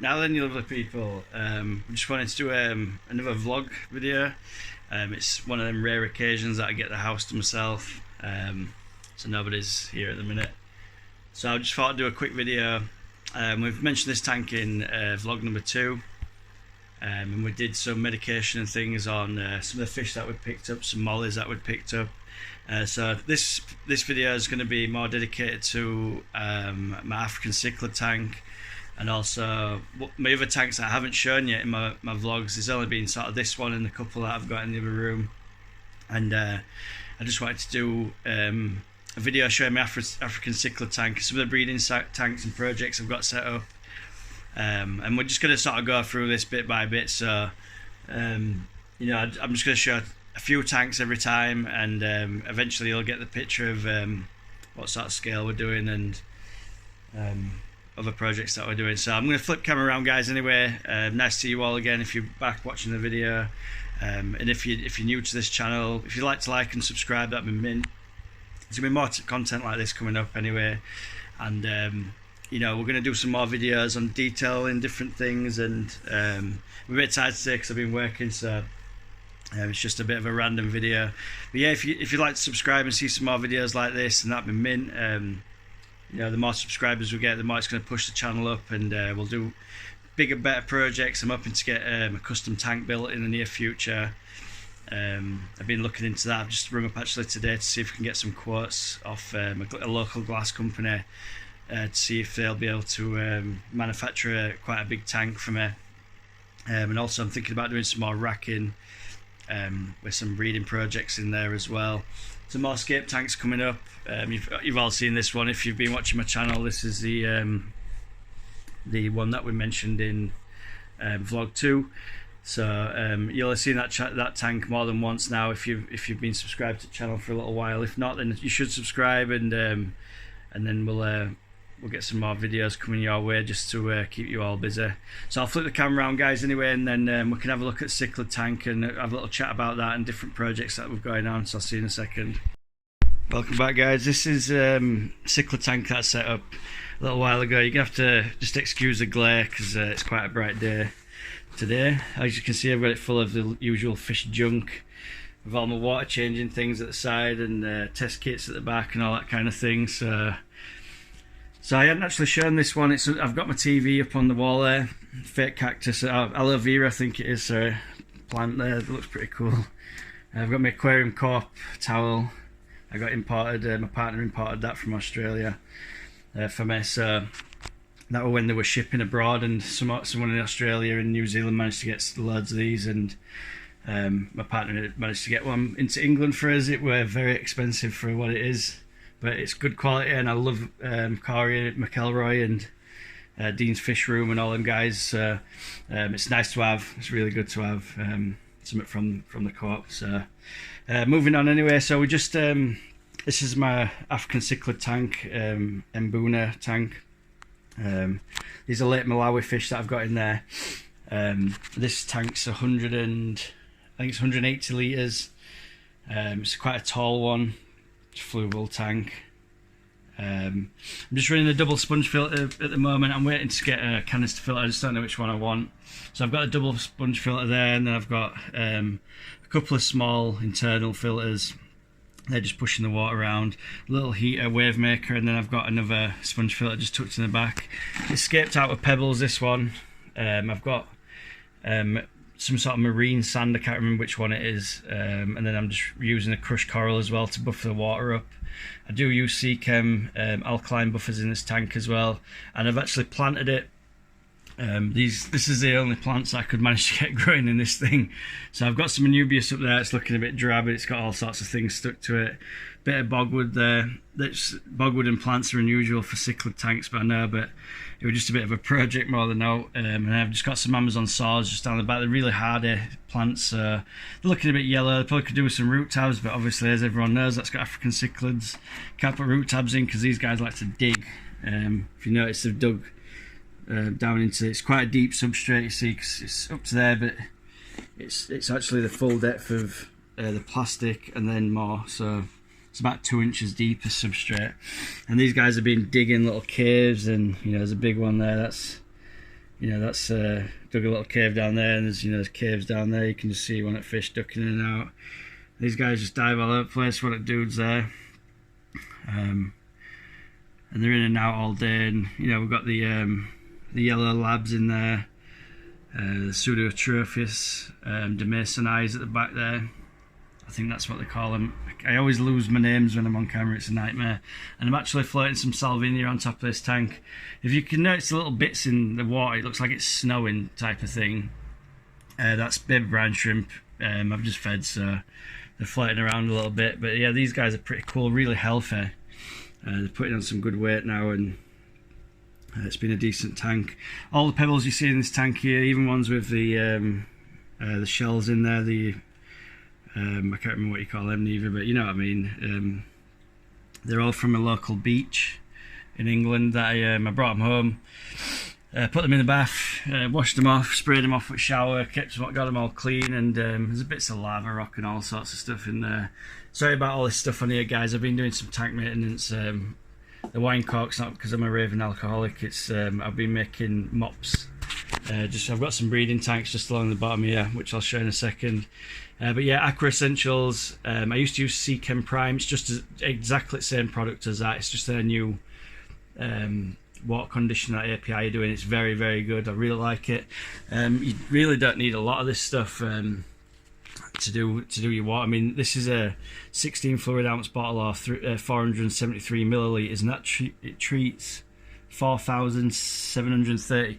Now then, you lovely people, just wanted to do another vlog video. It's one of them rare occasions that I get the house to myself, so nobody's here at the minute. So I just thought I'd do a quick video. We've mentioned this tank in vlog number 2, and we did some medication and things on some of the fish that we picked up, some mollies that we picked up. So this video is going to be more dedicated to my African cichlid tank, and also my other tanks that I haven't shown yet in my vlogs. There's only been sort of this one and a couple that I've got in the other room, and I just wanted to do a video showing my African cichlid tank, some of the breeding tanks and projects I've got set up, and we're just going to sort of go through this bit by bit. So I'm just going to show a few tanks every time, and eventually you'll get the picture of what sort of scale we're doing and other projects that we're doing. So I'm going to flip camera around, guys, anyway. Nice to see you all again if you're back watching the video, and if you're new to this channel, if you'd like to like and subscribe, that'd be mint. There's going to be more content like this coming up anyway, and we're going to do some more videos on detailing different things, and I'm a bit tired today because I've been working, so it's just a bit of a random video. But yeah, if you'd like to subscribe and see some more videos like this, and that'd be mint. The more subscribers we get, the more it's going to push the channel up, and we'll do bigger, better projects. I'm hoping to get a custom tank built in the near future. I've been looking into that. I've just rung up actually today to see if we can get some quotes off a local glass company to see if they'll be able to manufacture quite a big tank for me. And also I'm thinking about doing some more racking with some breeding projects in there as well. Some more scape tanks coming up. You've all seen this one if you've been watching my channel. This is the one that we mentioned in vlog 2. So you'll have seen that tank more than once now if you've been subscribed to the channel for a little while. If not, then you should subscribe, and then we'll get some more videos coming your way just to keep you all busy. So I'll flip the camera around, guys, anyway, and then we can have a look at cichlid tank and have a little chat about that and different projects that we've going on. So I'll see you in a second. Welcome back, guys. This is cichlid tank that I set up a little while ago. You're gonna have to just excuse the glare because it's quite a bright day today. As you can see, I've got it full of the usual fish junk with all my water changing things at the side and test kits at the back and all that kind of thing. So I hadn't actually shown this one. I've got my TV up on the wall there, fake cactus, aloe vera I think it is, plant there, it looks pretty cool. I've got my aquarium corp towel. I got imported, my partner imported that from Australia for me, so that was when they were shipping abroad, and someone in Australia and New Zealand managed to get loads of these, and my partner managed to get one into England for us. It were very expensive for what it is, but it's good quality, and I love Corey McElroy and Dean's Fishroom and all them guys. So it's nice to have. It's really good to have something from the co-op. So moving on anyway. So we just this is my African cichlid tank, Mbuna tank. These are Lake Malawi fish that I've got in there. This tank's 180 litres. It's quite a tall one. Fluval tank. I'm just running a double sponge filter at the moment. I'm waiting to get a canister filter. I just don't know which one I want. So I've got a double sponge filter there, and then I've got a couple of small internal filters. They're just pushing the water around. A little heater, wave maker, and then I've got another sponge filter just tucked in the back. It's scaped out with pebbles, this one. I've got some sort of marine sand, I can't remember which one it is, and then I'm just using a crushed coral as well to buffer the water up. I do use Seachem alkaline buffers in this tank as well, and I've actually planted it. This is the only plants I could manage to get growing in this thing. So I've got some anubias up there. It's looking a bit drab, but it's got all sorts of things stuck to it. Bit of bogwood there. Bogwood and plants are unusual for cichlid tanks, but I know, but it was just a bit of a project more than out. And I've just got some Amazon saws just down the back. They're really hardy plants. They're looking a bit yellow. They probably could do with some root tabs, but obviously, as everyone knows, that's got African cichlids. Can't put root tabs in because these guys like to dig. If you notice, they've dug down into, it's quite a deep substrate, you see, because it's up to there, but it's actually the full depth of the plastic and then more, so it's about 2 inches deep as substrate. And these guys have been digging little caves, and you know, there's a big one there. That's you know, that's dug a little cave down there, and there's, you know, there's caves down there. You can just see one at fish ducking in and out. These guys just dive all over the place. One at dudes there, and they're in and out all day. And you know, we've got the yellow labs in there, the Pseudotrophus demasonized at the back there. I think that's what they call them. I always lose my names when I'm on camera, it's a nightmare. And I'm actually floating some salvinia on top of this tank. If you can notice the little bits in the water, it looks like it's snowing type of thing. That's baby brine shrimp. I've just fed, so they're floating around a little bit. But yeah, these guys are pretty cool, really healthy. They're putting on some good weight now, and it's been a decent tank. All the pebbles you see in this tank here, even ones with the shells in there, I can't remember what you call them neither, but you know what I mean. They're all from a local beach in England that I brought them home, put them in the bath, washed them off, sprayed them off with a shower, got them all clean, and there's bits of lava rock and all sorts of stuff in there. Sorry about all this stuff on here, guys. I've been doing some tank maintenance. The wine cork's not because I'm a raving alcoholic. It's I've been making mops. I've got some breeding tanks just along the bottom here, which I'll show in a second. But yeah, Aqua Essentials. I used to use Seachem Prime. It's just exactly the same product as that. It's just their new water conditioner API you're doing. It's very, very good. I really like it. You really don't need a lot of this stuff to do your water. I mean, this is a 16 fluid ounce bottle of 473 millilitres, and it treats 4,730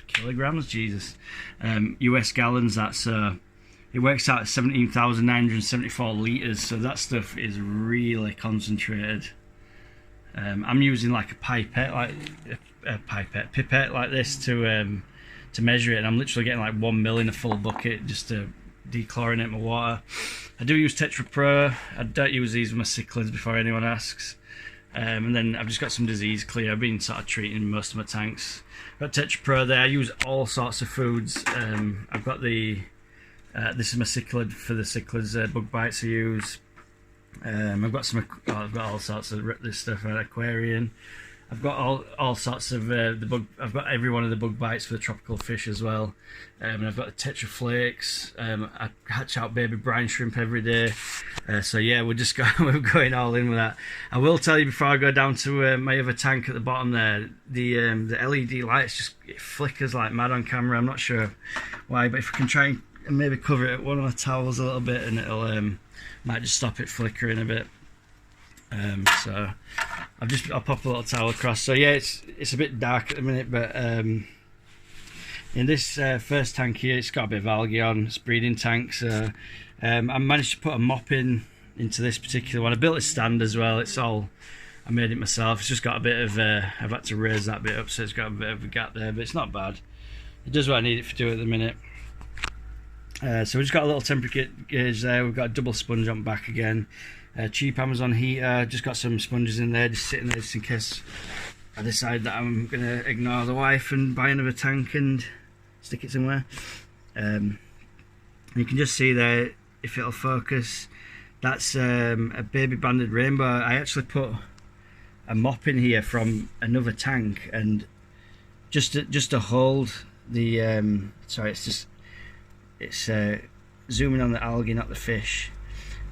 kilograms. Jesus, US gallons. That's it works out at 17,974 litres, so that stuff is really concentrated. I'm using like a pipette like this to measure it, and I'm literally getting like 1 mil in a full bucket just to dechlorinate my water. I do use Tetra Pro. I don't use these with my cichlids before anyone asks. And then I've just got some disease clear. I've been sort of treating most of my tanks. I've got Tetra Pro there. I use all sorts of foods. I've got this is my cichlid for the cichlids bug bites I use. I've got all sorts of this stuff at aquarium. I've got all sorts of I've got every one of the bug bites for the tropical fish as well. And I've got the Tetra Flakes. I hatch out baby brine shrimp every day. So yeah, we're going all in with that. I will tell you before I go down to my other tank at the bottom there, the LED lights it flickers like mad on camera. I'm not sure why, but if I can try and maybe cover it with one of my towels a little bit, and it'll might just stop it flickering a bit. So I'll pop a little towel across. So yeah, it's a bit dark at the minute, but in this first tank here, it's got a bit of algae on. It's a breeding tank, so I managed to put a mop into this particular one. I built a stand as well. I made it myself. It's just got a bit of I've had to raise that bit up, so it's got a bit of a gap there, but it's not bad. It does what I need it to do at the minute. So we've just got a little temperature gauge there. We've got a double sponge on back again. Cheap Amazon heater. Just got some sponges in there, just sitting there just in case I decide that I'm going to ignore the wife and buy another tank and stick it somewhere. You can just see there, if it'll focus, that's a baby banded rainbow. I actually put a mop in here from another tank, and just to hold the sorry, it's zooming on the algae, not the fish.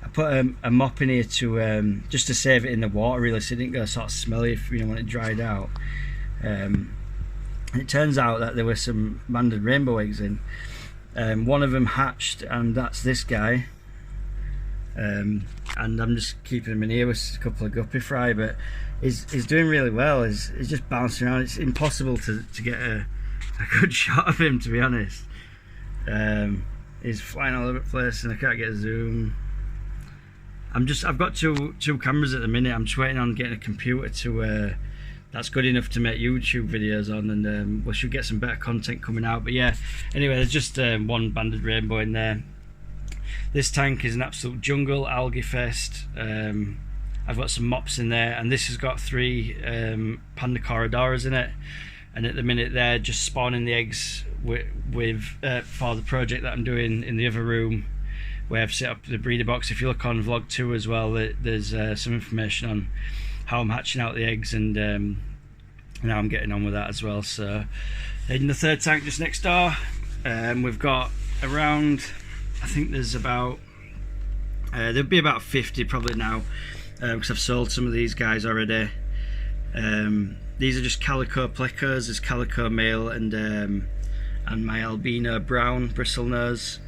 I put a mop in here to just to save it in the water, really, so it didn't go sort of smelly if when it dried out. It turns out that there were some banded rainbow eggs in. One of them hatched, and that's this guy. And I'm just keeping him in here with a couple of guppy fry, but he's doing really well. He's just bouncing around. It's impossible to get a good shot of him, to be honest. He's flying all over the place, and I can't get a zoom. I've got two cameras at the minute. I'm just waiting on getting a computer to that's good enough to make YouTube videos on, and we should get some better content coming out. But yeah, anyway, there's just one banded rainbow in there. This tank is an absolute jungle, algae fest. I've got some mops in there, and this has got 3 panda corridoras in it, and at the minute they're just spawning the eggs with for the project that I'm doing in the other room, where I've set up the breeder box. If you look on vlog 2 as well, there's some information on how I'm hatching out the eggs and how I'm getting on with that as well. So In the third tank just next door, we've got around, I think there's about, there'll be about 50 probably now, because I've sold some of these guys already. These are just calico plecos. There's calico male and my albino brown bristlenose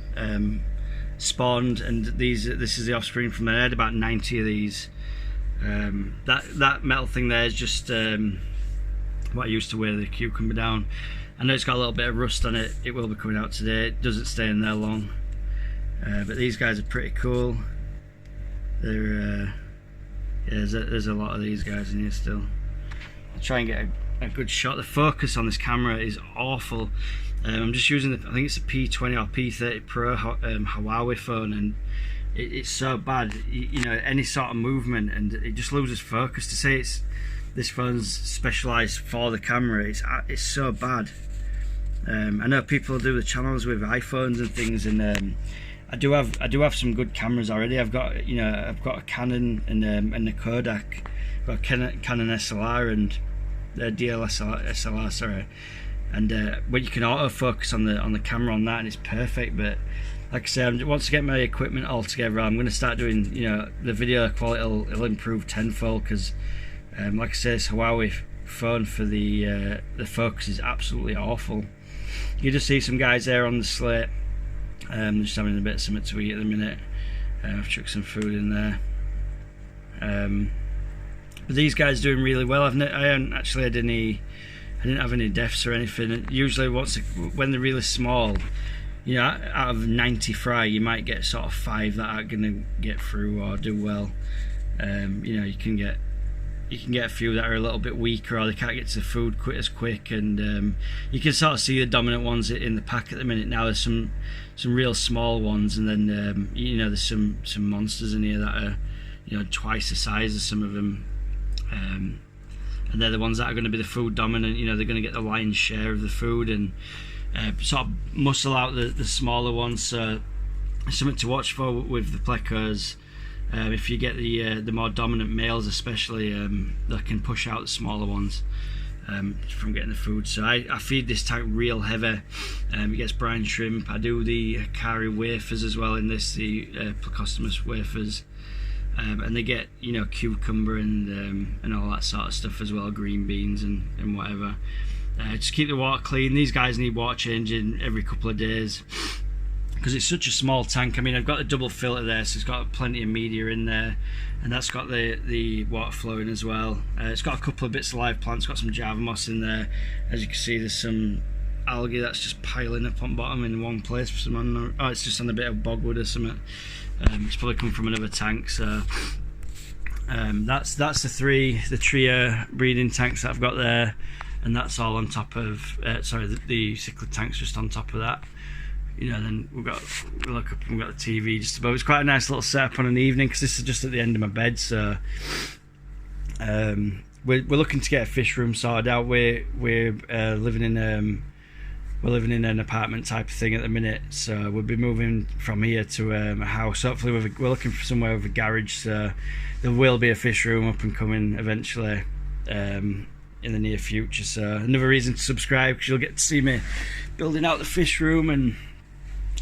spawned, and this is the offspring from there. I had about 90 of these. That metal thing there is just what I used to weigh the cucumber down. I know it's got a little bit of rust on it. It will be coming out today. It doesn't stay in there long, but these guys are pretty cool. They're yeah, there's a lot of these guys in here still. I'll try and get a good shot. The focus on this camera is awful. I'm just using I think it's a P20 or P30 Pro Huawei phone, and it's so bad. You know, any sort of movement and it just loses focus. To say this phone's specialised for the camera, it's so bad. I know people do the channels with iPhones and things, and I do have some good cameras already. I've got a Canon and a Kodak. I've got a Canon SLR and a DSLR, sorry. And but you can autofocus on the camera on that, and it's perfect. But like I say, once I get my equipment all together, I'm going to start doing, the video quality will improve tenfold, because like I say, this Huawei phone for the focus is absolutely awful. You just see some guys there on the slate, just having a bit of something to eat at the minute. I've chucked some food in there. But these guys are doing really well. I haven't actually had any. I didn't have any deaths or anything. Usually, when they're really small, out of 90 fry, you might get sort of 5 that aren't going to get through or do well. You can get a few that are a little bit weaker, or they can't get to the food as quick, and you can sort of see the dominant ones in the pack at the minute. Now there's some real small ones, and then there's some monsters in here that are twice the size of some of them, and they're the ones that are going to be the food dominant. They're going to get the lion's share of the food and sort of muscle out the smaller ones. So something to watch for with the plecos. If you get the more dominant males especially, they can push out the smaller ones from getting the food. So I feed this tank real heavy. It gets brine shrimp. I do the Akari wafers as well in this, the Plecostomus wafers, and they get cucumber and all that sort of stuff as well, green beans and whatever. Just keep the water clean. These guys need water changing every couple of days, because it's such a small tank. I mean, I've got a double filter there, so it's got plenty of media in there, and that's got the water flowing as well. It's got a couple of bits of live plants, got some Java moss in there. As you can see, there's some algae that's just piling up on bottom in one place. It's just on a bit of bogwood or something. It's probably come from another tank. So that's the trio breeding tanks that I've got there, and that's all on top of the cichlid tank's just on top of that. Then we look up and we've got the TV just above. It's quite a nice little setup on an evening, because this is just at the end of my bed. So we're looking to get a fish room sorted out. We're living in an apartment type of thing at the minute, so we'll be moving from here to a house. Hopefully we're looking for somewhere with a garage, so there will be a fish room up and coming eventually in the near future. So another reason to subscribe, because you'll get to see me building out the fish room and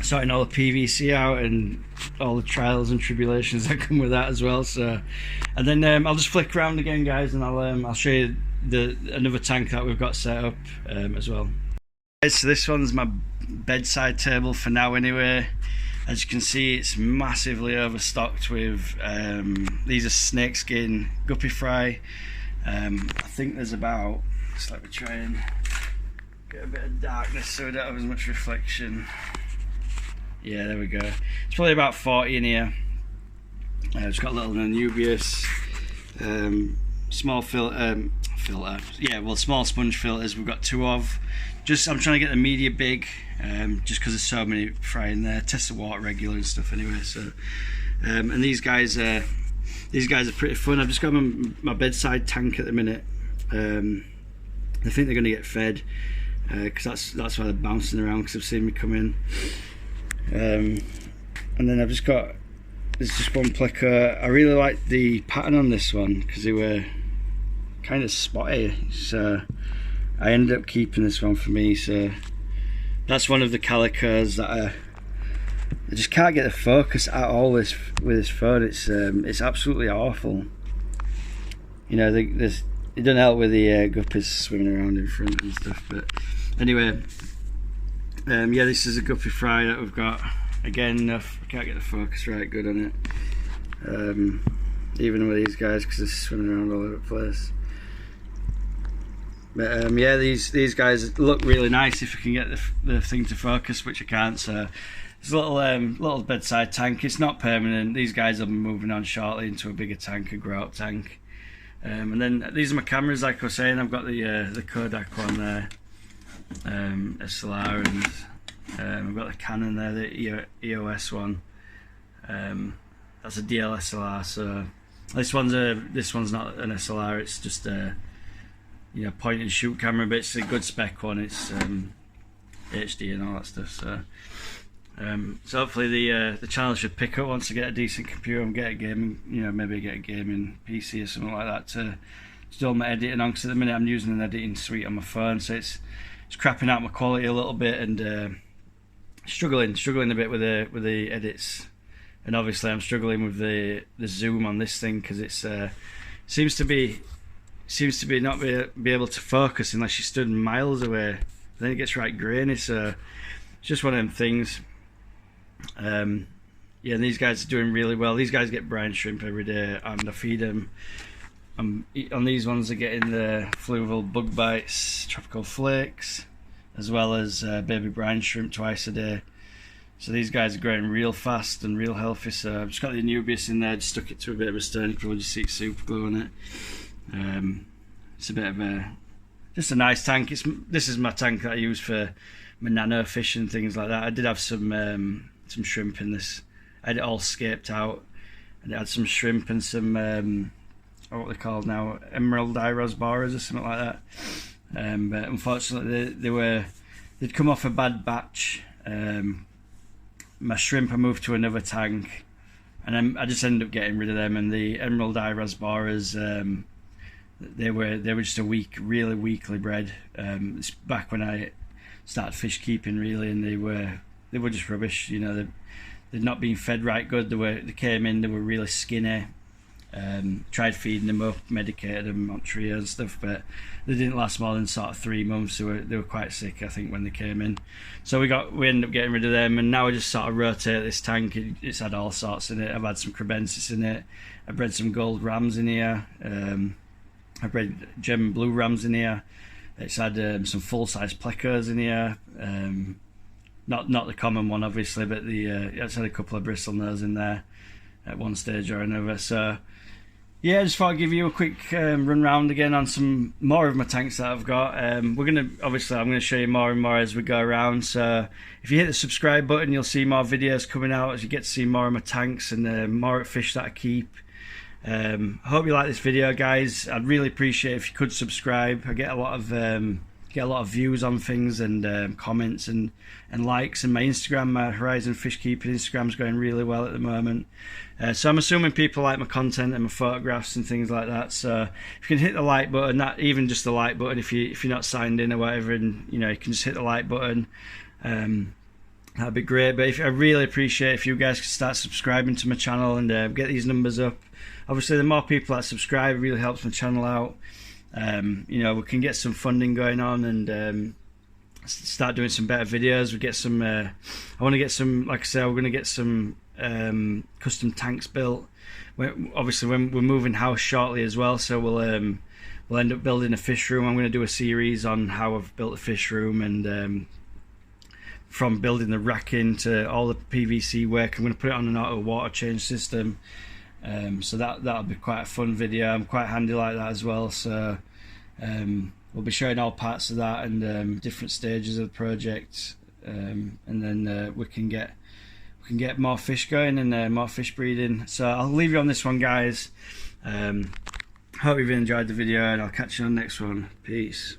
sorting all the PVC out and all the trials and tribulations that come with that as well. So, and then I'll just flick around again, guys, and I'll show you another tank that we've got set up as well. So this one's my bedside table for now anyway. As you can see, it's massively overstocked with these are snakeskin guppy fry. I think there's about, just let me try and get a bit of darkness so we don't have as much reflection. Yeah, there we go. It's probably about 40 in here. It's got a little Anubius, small filter. Yeah, well, small sponge filters. We've got 2 of. I'm trying to get the media big, just because there's so many fry in there. Test the water regular and stuff anyway. So, and these guys are pretty fun. I've just got my bedside tank at the minute. I think they're going to get fed, because that's why they're bouncing around, because they've seen me come in. And then there's just one pleco. I really like the pattern on this one, because they were kind of spotty. So I ended up keeping this one for me. So that's one of the calicos that I just can't get the focus at all with this phone. It's absolutely awful. You know, it doesn't help with the guppies swimming around in front and stuff. But anyway, yeah, this is a guppy fry that we've got. Again, I can't get the focus right good on it. Even with these guys, because they're swimming around all over the place. But yeah, these guys look really nice if I can get the thing to focus, which I can't. So it's a little bedside tank. It's not permanent. These guys will be moving on shortly into a bigger tank, a grow up tank. And then these are my cameras, like I was saying. I've got the Kodak one there, SLR, and I've got the Canon there, the EOS one. That's a DLSLR. So this one's not an SLR. It's just a point and shoot camera, but it's a good spec one. It's HD and all that stuff. So hopefully the channel should pick up once I get a decent computer and get a gaming, maybe get a gaming PC or something like that to do all my editing on. Because at the minute I'm using an editing suite on my phone, so it's crapping out my quality a little bit and struggling a bit with the edits. And obviously I'm struggling with the zoom on this thing because it's seems to be not be able to focus unless you stood miles away. Then it gets right grainy. So it's just one of them things. Yeah, and these guys are doing really well. These guys get brine shrimp every day, and I feed them. On these ones, they're getting the fluvial bug bites, tropical flakes, as well as baby brine shrimp twice a day. So these guys are growing real fast and real healthy. So I've just got the Anubias in there, just stuck it to a bit of a stone, probably just see super glue on it. It's a bit of just a nice tank. This is my tank that I use for my nano fish and things like that. I did have some shrimp in this. I had it all scaped out, and it had some shrimp and some what they're called now, emerald iris boras or something like that. But unfortunately they'd come off a bad batch. My shrimp I moved to another tank, and then I just ended up getting rid of them. And the emerald iris boras, they were just really weakly bred. It's back when I started fish keeping really, and they were just rubbish. They'd not been fed right good. They came in, they were really skinny. Tried feeding them up, medicated them on trio and stuff, but they didn't last more than sort of 3 months. They were quite sick, I think, when they came in. So we ended up getting rid of them, and now I just sort of rotate this tank. It's had all sorts in it. I've had some crebensis in it. I bred some gold rams in here. I bred German blue rams in here. It's had some full-size plecos in here. Not the common one, obviously, but it's had a couple of bristlenose in there at one stage or another. So yeah, I just thought I'd give you a quick run round again on some more of my tanks that I've got. I'm going to show you more and more as we go around. So if you hit the subscribe button, you'll see more videos coming out as you get to see more of my tanks and more fish that I keep. I hope you like this video, guys. I'd really appreciate if you could subscribe. I get a lot of views on things and comments and likes, and my Instagram, my Horizon Fish Keeping Instagram's going really well at the moment. So I'm assuming people like my content and my photographs and things like that. So if you can hit the like button, not even just the like button, if you're not signed in or whatever, and you can just hit the like button, that'd be great. But I really appreciate if you guys could start subscribing to my channel and get these numbers up. Obviously, the more people that subscribe, it really helps my channel out. We can get some funding going on and start doing some better videos. We get some. I want to get some. Like I said, we're going to get some custom tanks built. Obviously, when we're moving house shortly as well, so we'll end up building a fish room. I'm going to do a series on how I've built a fish room and from building the racking to all the PVC work. I'm going to put it on an auto water change system. So that'll be quite a fun video. I'm quite handy like that as well. So we'll be showing all parts of that and different stages of the project, and then we can get more fish going and more fish breeding. So I'll leave you on this one, guys. Hope you've enjoyed the video, and I'll catch you on the next one. Peace.